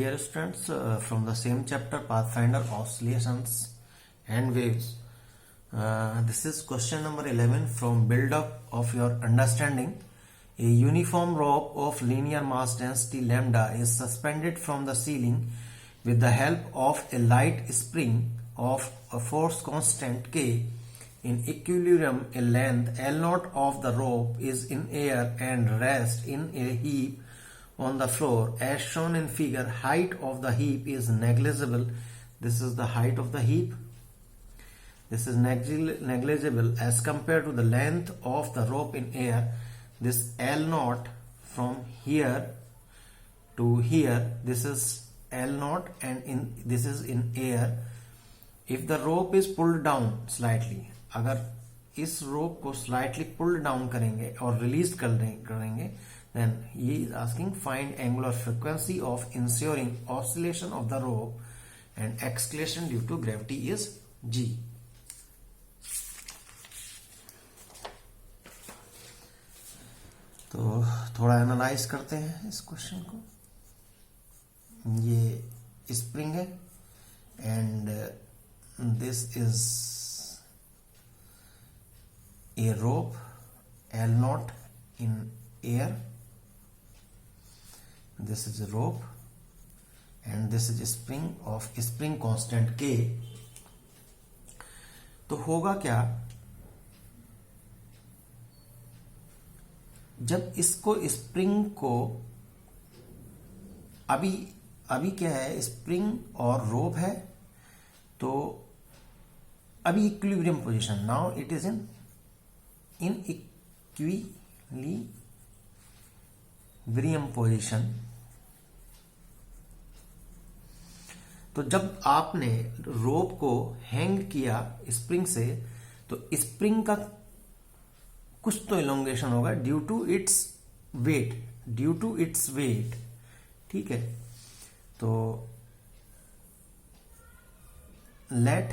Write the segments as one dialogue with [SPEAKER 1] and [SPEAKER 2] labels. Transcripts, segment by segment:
[SPEAKER 1] Dear students, from the same chapter Pathfinder Oscillations and Waves, this is question number 11 from Build Up of Your Understanding. A uniform rope of linear mass density lambda is suspended from the ceiling with the help of a light spring of a force constant K. In equilibrium, a length L0 of the rope is in air and rests in a heap on the floor. As shown in figure, height of the heap is negligible. This is the height of the heap. This is negligible as compared to the length of the rope in air. This L0 from here to here, this is L0 and this is in air. If the rope is pulled down slightly, अगर इस रोप को slightly pull down करेंगे और release करेंगे, then he is asking find angular frequency of ensuing oscillation of the rope and acceleration due to gravity is g. तो थोड़ा analyse करते हैं इस क्वेश्चन को. ये स्प्रिंग है and this is a rope L0 in air. This is a rope and this is a spring of spring constant K. तो होगा क्या, जब इसको स्प्रिंग को अभी क्या है, स्प्रिंग और रोप है, तो अभी equilibrium position, now it is in equilibrium position. तो जब आपने रोप को हैंग किया स्प्रिंग से, तो स्प्रिंग का कुछ तो इलोंगेशन होगा ड्यू टू इट्स वेट. ठीक है, तो late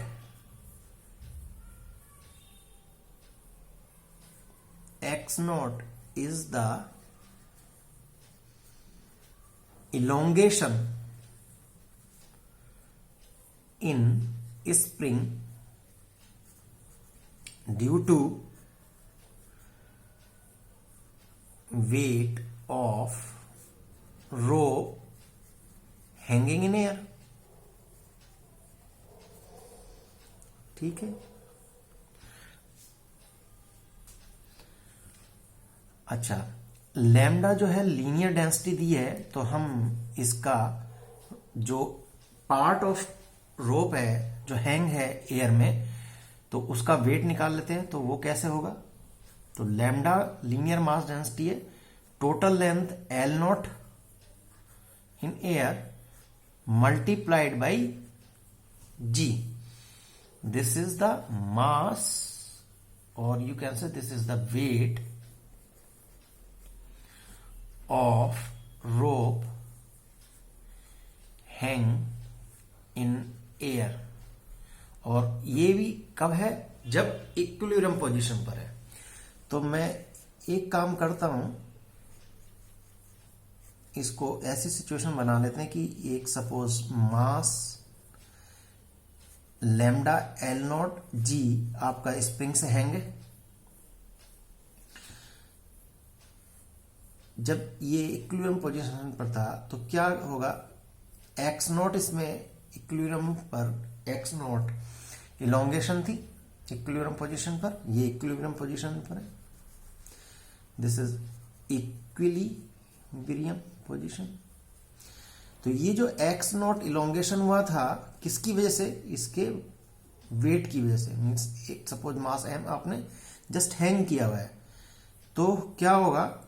[SPEAKER 1] x0 is the elongation in spring due to weight of rope hanging in air. ठीक है. अच्छा, लैम्डा जो है लीनियर डेंसिटी दी है, तो हम इसका जो पार्ट ऑफ रोप है जो हैंग है एयर में, तो उसका वेट निकाल लेते हैं. तो वो कैसे होगा, तो लैम्डा लीनियर मास डेंसिटी है, total length L0 in air multiplied by G. This is the mass और you can say this is the weight of rope hang in air. और ये भी कब है, जब इक्विलिब्रियम पोजीशन पर है. तो मैं एक काम करता हूं, इसको ऐसी सिचुएशन बना लेते हैं कि एक सपोज मास लैम्डा L0 G आपका स्प्रिंग से हैंग है. जब ये इक्विलिब्रियम पोजीशन पर था, तो क्या होगा, x0 इसमें इक्विलिब्रियम पर x0 इलोंगेशन थी इक्विलिब्रियम पोजीशन पर, ये इक्विलिब्रियम पोजीशन पर है. This is equilibrium position. तो ये जो x0 इलोंगेशन हुआ था किसकी वजह से, इसके वेट की वजह से. मीन्स सपोज मास m आपने जस्ट हैंग किया हुआ है, तो क्या होगा,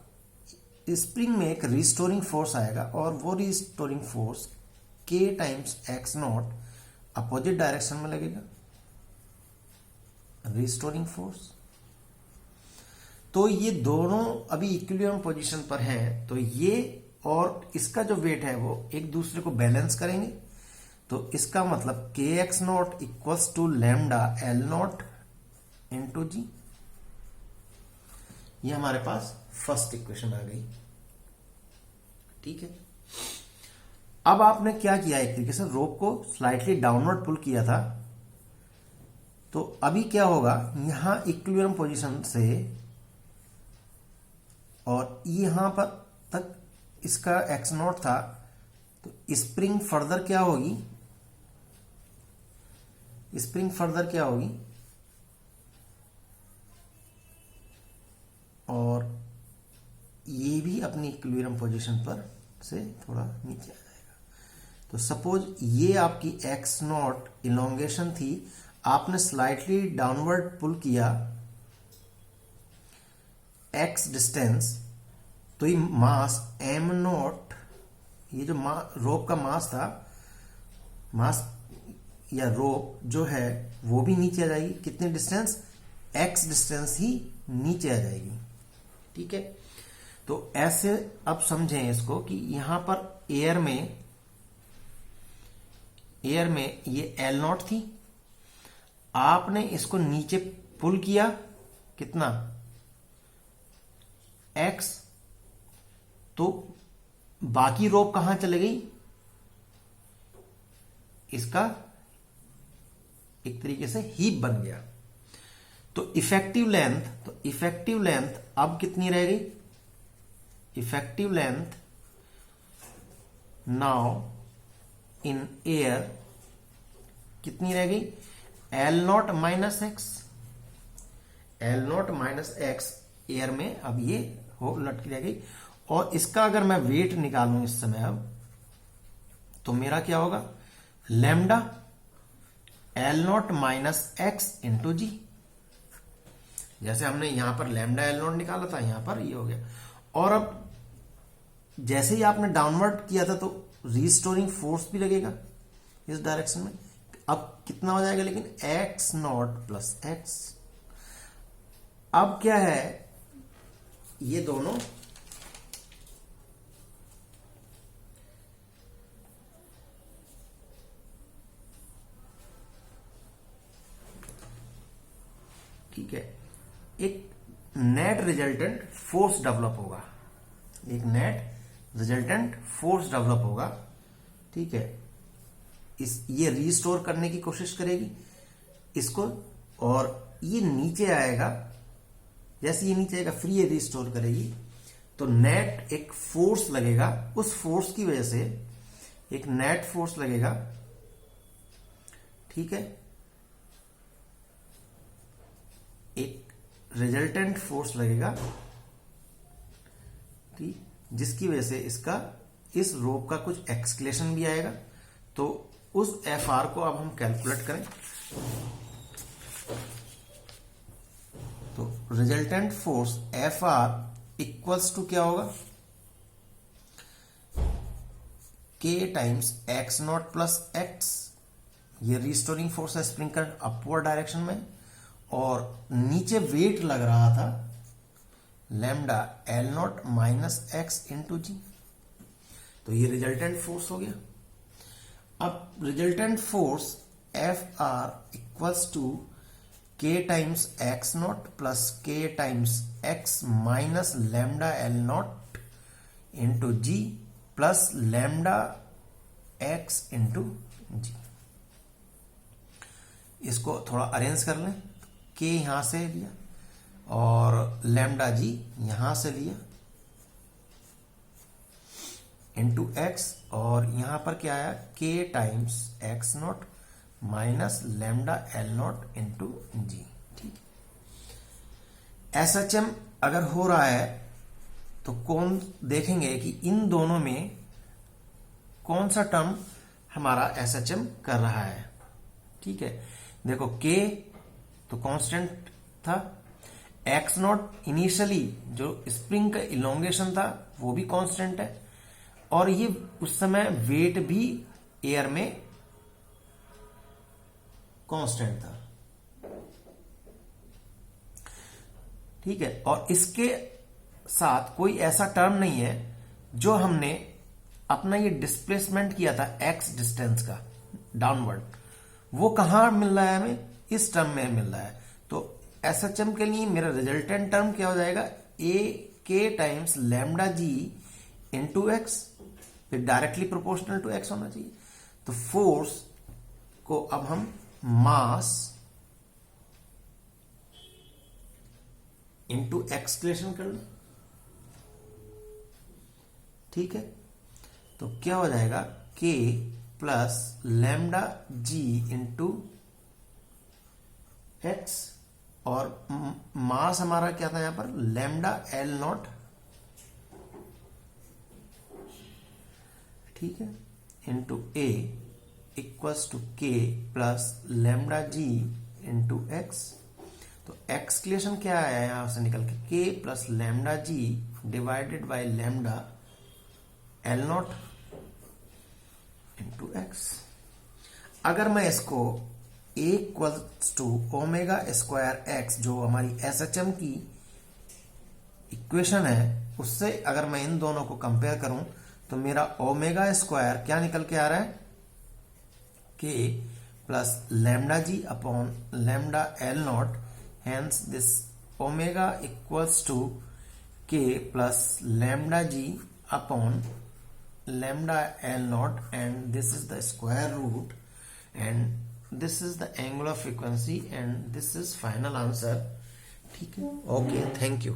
[SPEAKER 1] स्प्रिंग में एक रिस्टोरिंग फोर्स आएगा और वो restoring force K times x0 opposite direction में लगेगा, रिस्टोरिंग फोर्स. तो ये दोनों अभी इक्विलिब्रियम पोजीशन पर हैं, तो ये और इसका जो वेट है वो एक दूसरे को बैलेंस करेंगे. तो इसका मतलब kx0 equals to lambda L0 into G. ये हमारे पास फर्स्ट इक्वेशन आ गई. ठीक है. अब आपने क्या किया, एक तरीके से रोप को स्लाइटली डाउनवर्ड पुल किया था, तो अभी क्या होगा, यहां इक्विलिब्रियम पोजीशन से और यहां पर तक इसका एक्स नॉट था, तो स्प्रिंग फर्दर क्या होगी, स्प्रिंग फर्दर क्या होगी, और ये भी अपनी इक्विलिब्रियम पोजीशन पर से थोड़ा नीचे आ जाएगा। तो सपोज ये आपकी एक्स नॉट इलोंगेशन थी, आपने स्लाइटली डाउनवर्ड पुल किया एक्स डिस्टेंस, तो ये मास एम नॉट, ये जो रोप का मास था, मास या रोप जो है वो भी नीचे आ जाएगी, कितने डिस्टेंस, एक्स डिस्टेंस ही नीचे आ जाएगी। ठीक है, तो ऐसे अब समझें इसको कि यहां पर एयर में ये एल नॉट थी, आपने इसको नीचे पुल किया कितना, एक्स, तो बाकी रोप कहां चले गई, इसका एक तरीके से हीप बन गया। तो इफेक्टिव लेंथ अब कितनी रह गई, effective length now in air कितनी रह गई, L not minus x, L not minus x air में अब ये हो लटकी रह गई। और इसका अगर मैं वेट निकालूं इस समय अब, तो मेरा क्या होगा, lambda L not minus X into G. जैसे हमने यहां पर लैम्डा एल नॉट निकाला था, यहां पर ये हो गया। और अब जैसे ही आपने डाउनवर्ड किया था, तो रीस्टोरिंग फोर्स भी लगेगा इस डायरेक्शन में। अब कितना हो जाएगा, लेकिन एक्स नॉट प्लस एक्स। अब क्या है, ये दोनों ठीक है, एक नेट रिजल्टेंट फोर्स डेवलप होगा, एक नेट रिजल्टेंट फोर्स डेवलप होगा। ठीक है, ये रीस्टोर करने की कोशिश करेगी इसको, और ये नीचे आएगा, जैसे ये नीचे आएगा फिर ये रीस्टोर करेगी, तो नेट एक फोर्स लगेगा, उस फोर्स की वजह से एक नेट फोर्स लगेगा। ठीक है, एक रिजल्टेंट फोर्स लगेगा, ठीक, जिसकी वजह से इसका इस रोप का कुछ एक्सक्लेशन भी आएगा। तो उस एफ आर को अब हम कैलकुलेट करें, तो resultant force F R equals to क्या होगा, K times X not plus X, ये रिस्टोरिंग फोर्स है स्प्रिंग करंट अपवर्ड डायरेक्शन में, और नीचे वेट लग रहा था lambda L not minus X into G, तो ये रिजल्टेंट फोर्स हो गया। अब resultant force F R equals to K times X not plus K times X minus lambda L not into G plus lambda x into जी। इसको थोड़ा arrange कर लें, के यहां से लिया और लैम्डा जी यहां से लिया इंटू एक्स, और यहां पर क्या आया, K times X not minus lambda L not into G. ठीक, एसएचएम अगर हो रहा है तो कौन देखेंगे कि इन दोनों में कौन सा टर्म हमारा एसएचएम कर रहा है। ठीक है, देखो के तो कांस्टेंट था, एक्स नॉट इनिशियली जो स्प्रिंग का इलोंगेशन था वो भी कांस्टेंट है, और ये उस समय वेट भी एयर में कांस्टेंट था। ठीक है, और इसके साथ कोई ऐसा टर्म नहीं है जो हमने अपना ये डिस्प्लेसमेंट किया था एक्स डिस्टेंस का डाउनवर्ड, वो कहां मिल रहा है हमें, इस टर्म में मिल रहा है। तो एसएचएम के लिए मेरा रिजल्टेंट टर्म क्या हो जाएगा, ए के times lambda g into x, फिर डायरेक्टली प्रोपोर्शनल टू एक्स होना चाहिए। तो फोर्स को अब हम मास इंटू एक्सक्लेशन कर लो, ठीक है। तो क्या हो जाएगा, k plus lambda g into x, और मास हमारा क्या था यहां पर, लैम्डा एल नॉट, ठीक है, into a equals to k plus lambda g into x. तो एक्सक्लेशन क्या आया यहां से निकल के, k plus lambda g divided by lambda L not into x. अगर मैं इसको a equals to omega square x, जो हमारी SHM की इक्वेशन है, उससे अगर मैं इन दोनों को कंपेयर करूं तो मेरा ओमेगा स्क्वायर क्या निकल के आ रहा है, k plus lambda g upon lambda L naught, hence this omega equals to k plus lambda g upon lambda L naught, and this is the square root, and this is the angular frequency, and this is final answer, ठीक है। Okay, thank you.